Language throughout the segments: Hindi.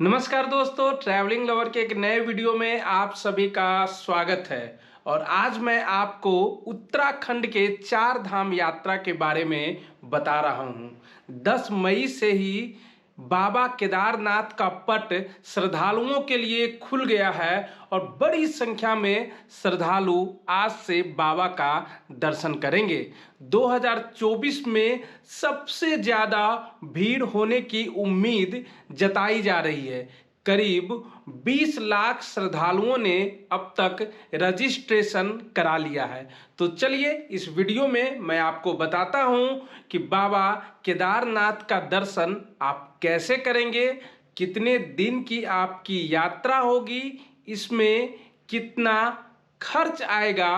नमस्कार दोस्तों, ट्रैवलिंग लवर के एक नए वीडियो में आप सभी का स्वागत है। और आज मैं आपको उत्तराखंड के 4 धाम यात्रा के बारे में बता रहा हूं। 10 मई से ही बाबा केदारनाथ का पट श्रद्धालुओं के लिए खुल गया है और बड़ी संख्या में श्रद्धालु आज से बाबा का दर्शन करेंगे। 2024 में सबसे ज़्यादा भीड़ होने की उम्मीद जताई जा रही है। करीब 20 लाख श्रद्धालुओं ने अब तक रजिस्ट्रेशन करा लिया है। तो चलिए इस वीडियो में मैं आपको बताता हूं कि बाबा केदारनाथ का दर्शन आप कैसे करेंगे, कितने दिन की आपकी यात्रा होगी, इसमें कितना खर्च आएगा,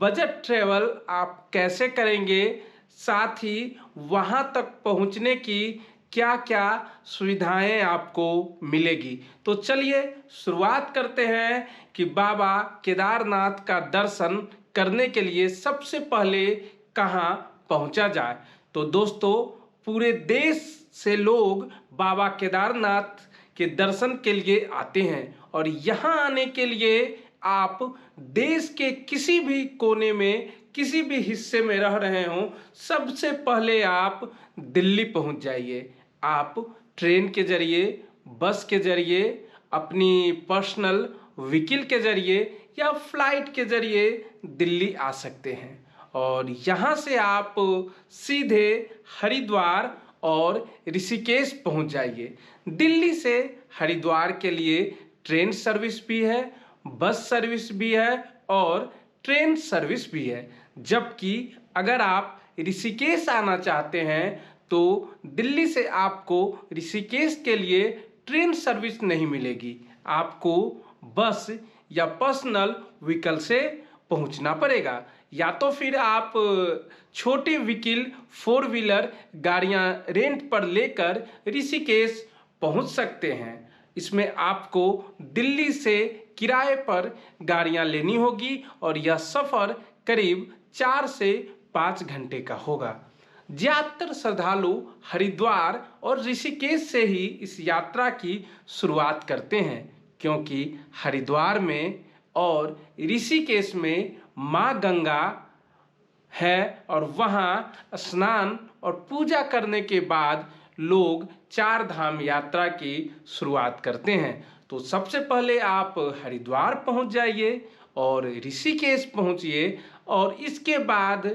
बजट ट्रैवल आप कैसे करेंगे, साथ ही वहां तक पहुंचने की क्या क्या सुविधाएं आपको मिलेगी। तो चलिए शुरुआत करते हैं कि बाबा केदारनाथ का दर्शन करने के लिए सबसे पहले कहां पहुंचा जाए। तो दोस्तों, पूरे देश से लोग बाबा केदारनाथ के दर्शन के लिए आते हैं और यहां आने के लिए आप देश के किसी भी कोने में, किसी भी हिस्से में रह रहे हों, सबसे पहले आप दिल्ली पहुंच जाइए। आप ट्रेन के जरिए, बस के जरिए, अपनी पर्सनल व्हीकल के जरिए या फ्लाइट के जरिए दिल्ली आ सकते हैं और यहाँ से आप सीधे हरिद्वार और ऋषिकेश पहुँच जाइए। दिल्ली से हरिद्वार के लिए ट्रेन सर्विस भी है, बस सर्विस भी है और ट्रेन सर्विस भी है। जबकि अगर आप ऋषिकेश आना चाहते हैं तो दिल्ली से आपको ऋषिकेश के लिए ट्रेन सर्विस नहीं मिलेगी, आपको बस या पर्सनल व्हीकल से पहुंचना पड़ेगा। या तो फिर आप छोटे व्हीकल 4 व्हीलर गाड़ियां रेंट पर लेकर ऋषिकेश पहुंच सकते हैं। इसमें आपको दिल्ली से किराए पर गाड़ियां लेनी होगी और यह सफ़र करीब 4 से 5 घंटे का होगा। ज्यादातर श्रद्धालु हरिद्वार और ऋषिकेश से ही इस यात्रा की शुरुआत करते हैं, क्योंकि हरिद्वार में और ऋषिकेश में माँ गंगा है और वहाँ स्नान और पूजा करने के बाद लोग 4 धाम यात्रा की शुरुआत करते हैं। तो सबसे पहले आप हरिद्वार पहुँच जाइए और ऋषिकेश पहुँचिए और इसके बाद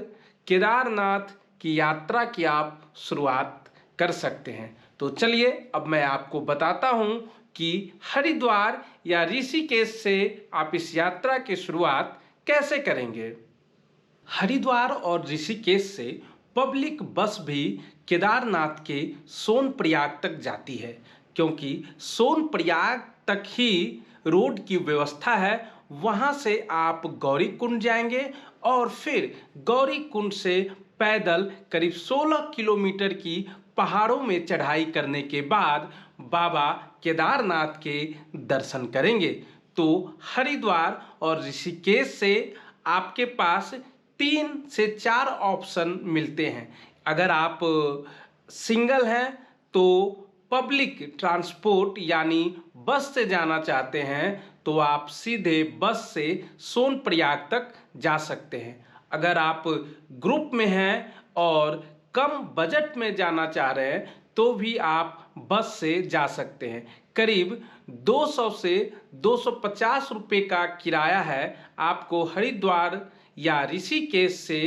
केदारनाथ की यात्रा की आप शुरुआत कर सकते हैं। तो चलिए अब मैं आपको बताता हूं कि हरिद्वार या ऋषिकेश से आप इस यात्रा की शुरुआत कैसे करेंगे। हरिद्वार और ऋषिकेश से पब्लिक बस भी केदारनाथ के सोनप्रयाग तक जाती है, क्योंकि सोनप्रयाग तक ही रोड की व्यवस्था है। वहां से आप गौरी कुंड जाएंगे और फिर गौरी कुंड से पैदल करीब 16 किलोमीटर की पहाड़ों में चढ़ाई करने के बाद बाबा केदारनाथ के दर्शन करेंगे। तो हरिद्वार और ऋषिकेश से आपके पास 3 से 4 ऑप्शन मिलते हैं। अगर आप सिंगल हैं तो पब्लिक ट्रांसपोर्ट यानी बस से जाना चाहते हैं तो आप सीधे बस से सोनप्रयाग तक जा सकते हैं। अगर आप ग्रुप में हैं और कम बजट में जाना चाह रहे हैं तो भी आप बस से जा सकते हैं। करीब 200 से 250 रुपये का किराया है आपको हरिद्वार या ऋषिकेश से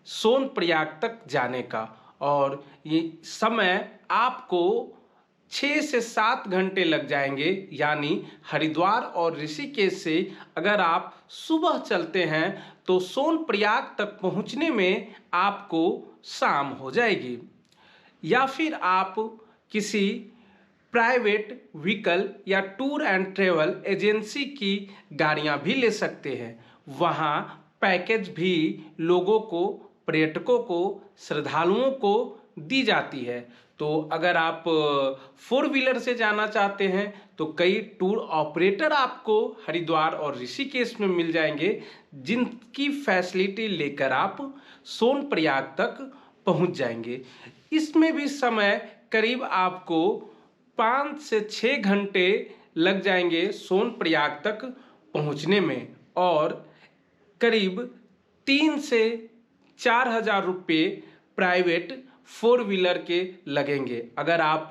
सोनप्रयाग तक जाने का, और ये समय आपको 6 से 7 घंटे लग जाएंगे। यानी हरिद्वार और ऋषिकेश से अगर आप सुबह चलते हैं तो सोनप्रयाग तक पहुंचने में आपको शाम हो जाएगी। या फिर आप किसी प्राइवेट व्हीकल या टूर एंड ट्रेवल एजेंसी की गाड़ियां भी ले सकते हैं। वहां पैकेज भी लोगों को, पर्यटकों को, श्रद्धालुओं को दी जाती है। तो अगर आप 4 व्हीलर से जाना चाहते हैं तो कई टूर ऑपरेटर आपको हरिद्वार और ऋषिकेश में मिल जाएंगे, जिनकी फैसिलिटी लेकर आप सोनप्रयाग तक पहुंच जाएंगे। इसमें भी समय करीब आपको 5 से 6 घंटे लग जाएंगे सोनप्रयाग तक पहुंचने में, और करीब 3 से 4 हज़ार रुपये प्राइवेट 4 व्हीलर के लगेंगे। अगर आप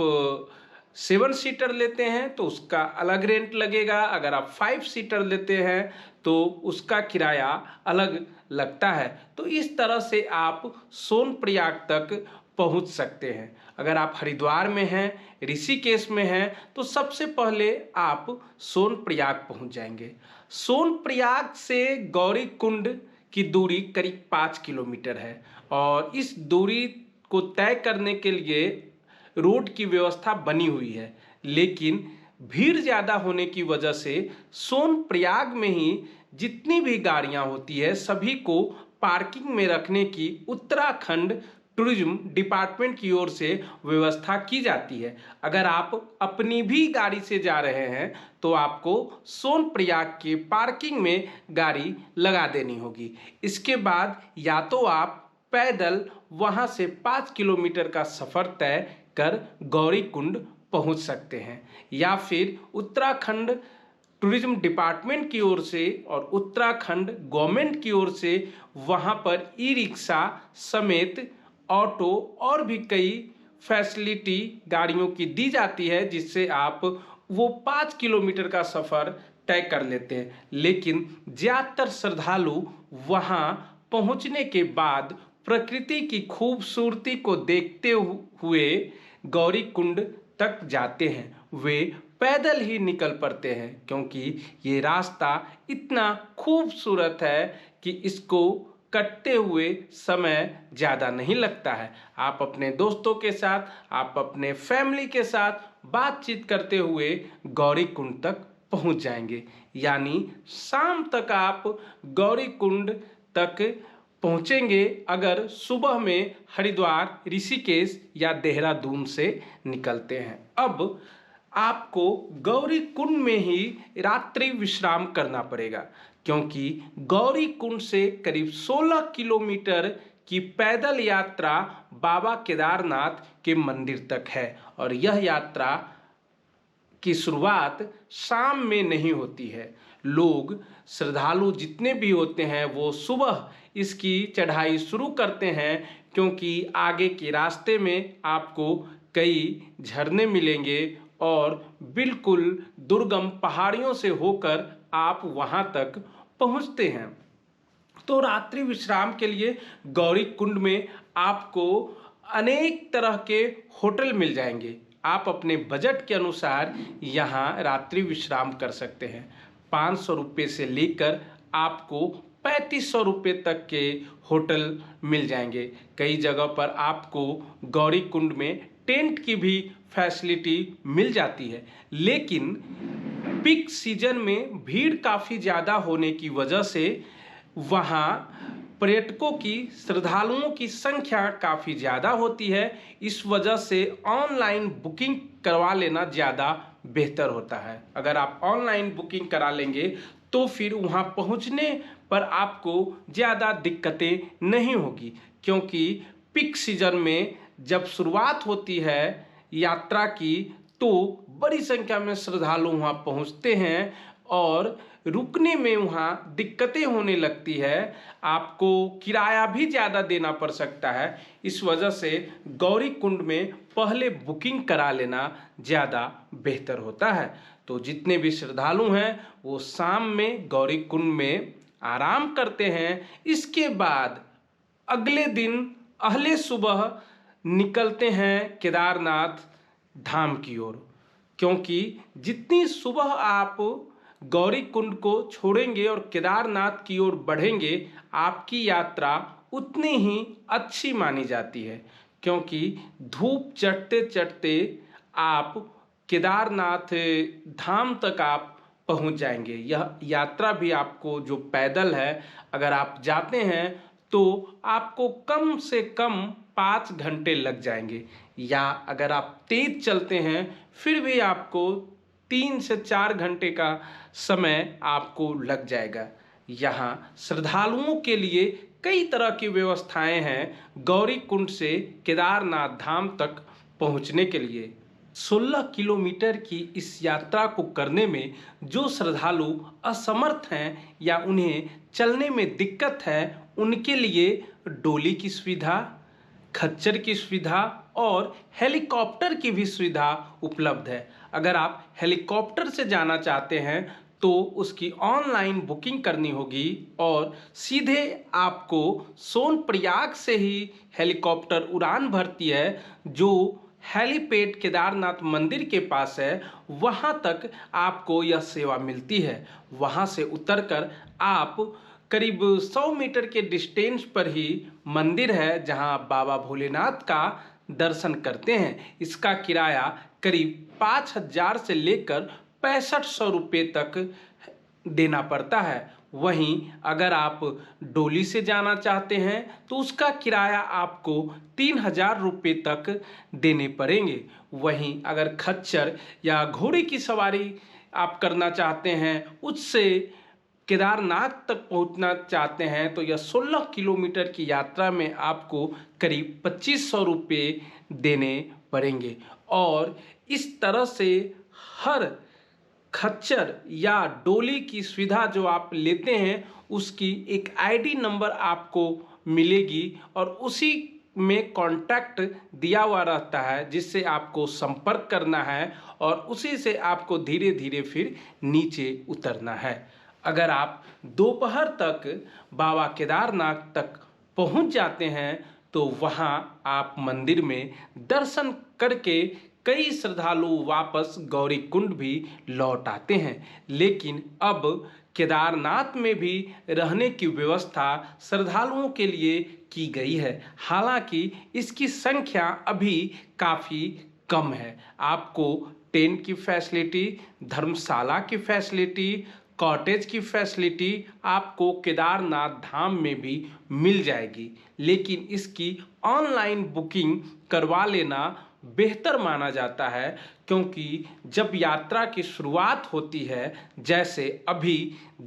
7 सीटर लेते हैं तो उसका अलग रेंट लगेगा, अगर आप 5 सीटर लेते हैं तो उसका किराया अलग लगता है। तो इस तरह से आप सोनप्रयाग तक पहुंच सकते हैं। अगर आप हरिद्वार में हैं, ऋषिकेश में हैं, तो सबसे पहले आप सोनप्रयाग पहुंच जाएंगे। सोनप्रयाग से गौरीकुंड की दूरी करीब 5 किलोमीटर है, और इस दूरी को तय करने के लिए रोड की व्यवस्था बनी हुई है, लेकिन भीड़ ज़्यादा होने की वजह से सोनप्रयाग में ही जितनी भी गाड़ियां होती है सभी को पार्किंग में रखने की उत्तराखंड टूरिज्म डिपार्टमेंट की ओर से व्यवस्था की जाती है। अगर आप अपनी भी गाड़ी से जा रहे हैं तो आपको सोनप्रयाग के पार्किंग में गाड़ी लगा देनी होगी। इसके बाद या तो आप पैदल वहां से 5 किलोमीटर का सफ़र तय कर गौरीकुंड पहुंच सकते हैं, या फिर उत्तराखंड टूरिज्म डिपार्टमेंट की ओर से और उत्तराखंड गवर्नमेंट की ओर से वहां पर ई रिक्शा समेत ऑटो और भी कई फैसिलिटी गाड़ियों की दी जाती है, जिससे आप वो 5 किलोमीटर का सफ़र तय कर लेते हैं। लेकिन ज़्यादातर श्रद्धालु वहाँ पहुँचने के बाद प्रकृति की खूबसूरती को देखते हुए गौरीकुंड तक जाते हैं। वे पैदल ही निकल पड़ते हैं, क्योंकि ये रास्ता इतना खूबसूरत है कि इसको कटते हुए समय ज़्यादा नहीं लगता है। आप अपने दोस्तों के साथ, आप अपने फैमिली के साथ बातचीत करते हुए गौरीकुंड तक पहुंच जाएंगे। यानी शाम तक आप गौरीकुंड तक पहुंचेंगे अगर सुबह में हरिद्वार, ऋषिकेश या देहरादून से निकलते हैं। अब आपको गौरीकुंड में ही रात्रि विश्राम करना पड़ेगा, क्योंकि गौरीकुंड से करीब 16 किलोमीटर की पैदल यात्रा बाबा केदारनाथ के मंदिर तक है, और यह यात्रा की शुरुआत शाम में नहीं होती है। लोग श्रद्धालु जितने भी होते हैं वो सुबह इसकी चढ़ाई शुरू करते हैं, क्योंकि आगे के रास्ते में आपको कई झरने मिलेंगे और बिल्कुल दुर्गम पहाड़ियों से होकर आप वहां तक पहुंचते हैं। तो रात्रि विश्राम के लिए गौरीकुंड में आपको अनेक तरह के होटल मिल जाएंगे। आप अपने बजट के अनुसार यहाँ रात्रि विश्राम कर सकते हैं। 500 रुपये से लेकर आपको 3500 रुपये तक के होटल मिल जाएंगे। कई जगह पर आपको गौरीकुंड में टेंट की भी फैसिलिटी मिल जाती है, लेकिन पीक सीजन में भीड़ काफ़ी ज़्यादा होने की वजह से वहाँ पर्यटकों की, श्रद्धालुओं की संख्या काफ़ी ज़्यादा होती है। इस वजह से ऑनलाइन बुकिंग करवा लेना ज़्यादा बेहतर होता है। अगर आप ऑनलाइन बुकिंग करा लेंगे तो फिर वहाँ पहुँचने पर आपको ज़्यादा दिक्कतें नहीं होगी, क्योंकि पीक सीजन में जब शुरुआत होती है यात्रा की तो बड़ी संख्या में श्रद्धालु वहाँ पहुँचते हैं और रुकने में वहाँ दिक्कतें होने लगती है। आपको किराया भी ज़्यादा देना पड़ सकता है। इस वजह से गौरीकुंड में पहले बुकिंग करा लेना ज़्यादा बेहतर होता है। तो जितने भी श्रद्धालु हैं वो शाम में गौरीकुंड में आराम करते हैं। इसके बाद अगले दिन अगले सुबह निकलते हैं केदारनाथ धाम की ओर, क्योंकि जितनी सुबह आप गौरीकुंड को छोड़ेंगे और केदारनाथ की ओर बढ़ेंगे आपकी यात्रा उतनी ही अच्छी मानी जाती है, क्योंकि धूप चढ़ते चढ़ते आप केदारनाथ धाम तक आप पहुंच जाएंगे। यह यात्रा भी आपको जो पैदल है, अगर आप जाते हैं तो आपको कम से कम 5 घंटे लग जाएंगे, या अगर आप तेज चलते हैं फिर भी आपको 3 से 4 घंटे का समय आपको लग जाएगा। यहाँ श्रद्धालुओं के लिए कई तरह की व्यवस्थाएं हैं गौरीकुंड से केदारनाथ धाम तक पहुँचने के लिए। 16 किलोमीटर की इस यात्रा को करने में जो श्रद्धालु असमर्थ हैं या उन्हें चलने में दिक्कत है, उनके लिए डोली की सुविधा, खच्चर की सुविधा और हेलीकॉप्टर की भी सुविधा उपलब्ध है। अगर आप हेलीकॉप्टर से जाना चाहते हैं तो उसकी ऑनलाइन बुकिंग करनी होगी और सीधे आपको सोनप्रयाग से ही हेलीकॉप्टर उड़ान भरती है जो हेलीपैड केदारनाथ मंदिर के पास है, वहाँ तक आपको यह सेवा मिलती है। वहाँ से उतरकर आप करीब 100 मीटर के डिस्टेंस पर ही मंदिर है जहाँ बाबा भोलेनाथ का दर्शन करते हैं। इसका किराया करीब 5,000 से लेकर 6500 रुपये तक देना पड़ता है। वहीं अगर आप डोली से जाना चाहते हैं तो उसका किराया आपको 3,000 रुपये तक देने पड़ेंगे। वहीं अगर खच्चर या घोड़े की सवारी आप करना चाहते हैं, उससे केदारनाथ तक पहुंचना चाहते हैं, तो यह 16 किलोमीटर की यात्रा में आपको करीब 2500 रुपये देने पड़ेंगे। और इस तरह से हर खच्चर या डोली की सुविधा जो आप लेते हैं उसकी एक आईडी नंबर आपको मिलेगी और उसी में कांटेक्ट दिया हुआ रहता है जिससे आपको संपर्क करना है और उसी से आपको धीरे धीरे फिर नीचे उतरना है। अगर आप दोपहर तक बाबा केदारनाथ तक पहुंच जाते हैं तो वहां आप मंदिर में दर्शन करके कई श्रद्धालु वापस गौरीकुंड भी लौट आते हैं। लेकिन अब केदारनाथ में भी रहने की व्यवस्था श्रद्धालुओं के लिए की गई है। हालांकि इसकी संख्या अभी काफ़ी कम है। आपको टेंट की फैसिलिटी, धर्मशाला की फैसिलिटी, कॉटेज की फैसिलिटी आपको केदारनाथ धाम में भी मिल जाएगी। लेकिन इसकी ऑनलाइन बुकिंग करवा लेना बेहतर माना जाता है, क्योंकि जब यात्रा की शुरुआत होती है, जैसे अभी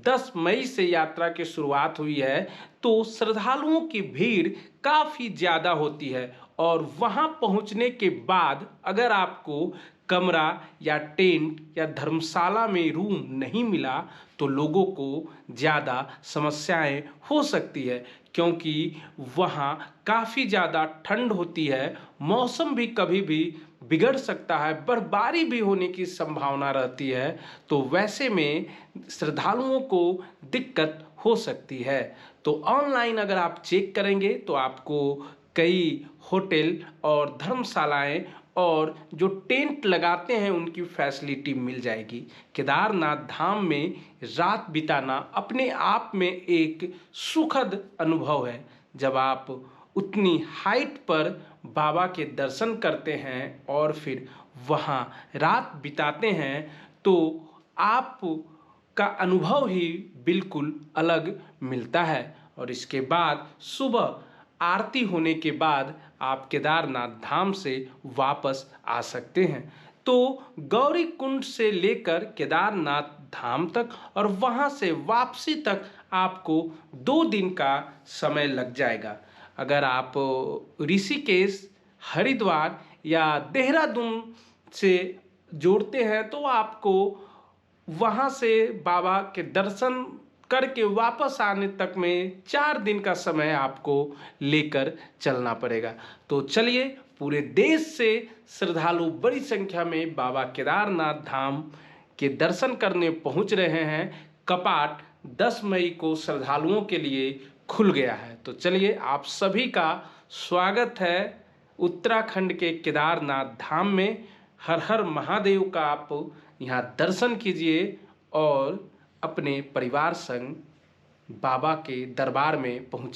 10 मई से यात्रा की शुरुआत हुई है, तो श्रद्धालुओं की भीड़ काफ़ी ज़्यादा होती है और वहाँ पहुँचने के बाद अगर आपको कमरा या टेंट या धर्मशाला में रूम नहीं मिला तो लोगों को ज़्यादा समस्याएं हो सकती है, क्योंकि वहाँ काफ़ी ज़्यादा ठंड होती है, मौसम भी कभी भी बिगड़ सकता है, बर्फबारी भी होने की संभावना रहती है, तो वैसे में श्रद्धालुओं को दिक्कत हो सकती है। तो ऑनलाइन अगर आप चेक करेंगे तो आपको कई होटल और धर्मशालाएं और जो टेंट लगाते हैं उनकी फैसिलिटी मिल जाएगी। केदारनाथ धाम में रात बिताना अपने आप में एक सुखद अनुभव है। जब आप उतनी हाइट पर बाबा के दर्शन करते हैं और फिर वहाँ रात बिताते हैं तो आप का अनुभव ही बिल्कुल अलग मिलता है। और इसके बाद सुबह आरती होने के बाद आप केदारनाथ धाम से वापस आ सकते हैं। तो गौरी कुंड से लेकर केदारनाथ धाम तक और वहाँ से वापसी तक आपको 2 दिन का समय लग जाएगा। अगर आप ऋषिकेश, हरिद्वार या देहरादून से जोड़ते हैं तो आपको वहाँ से बाबा के दर्शन करके वापस आने तक में 4 दिन का समय आपको लेकर चलना पड़ेगा। तो चलिए, पूरे देश से श्रद्धालु बड़ी संख्या में बाबा केदारनाथ धाम के दर्शन करने पहुंच रहे हैं। कपाट 10 मई को श्रद्धालुओं के लिए खुल गया है। तो चलिए, आप सभी का स्वागत है उत्तराखंड के केदारनाथ धाम में। हर हर महादेव का आप यहाँ दर्शन कीजिए और अपने परिवार संग बाबा के दरबार में पहुँचिए।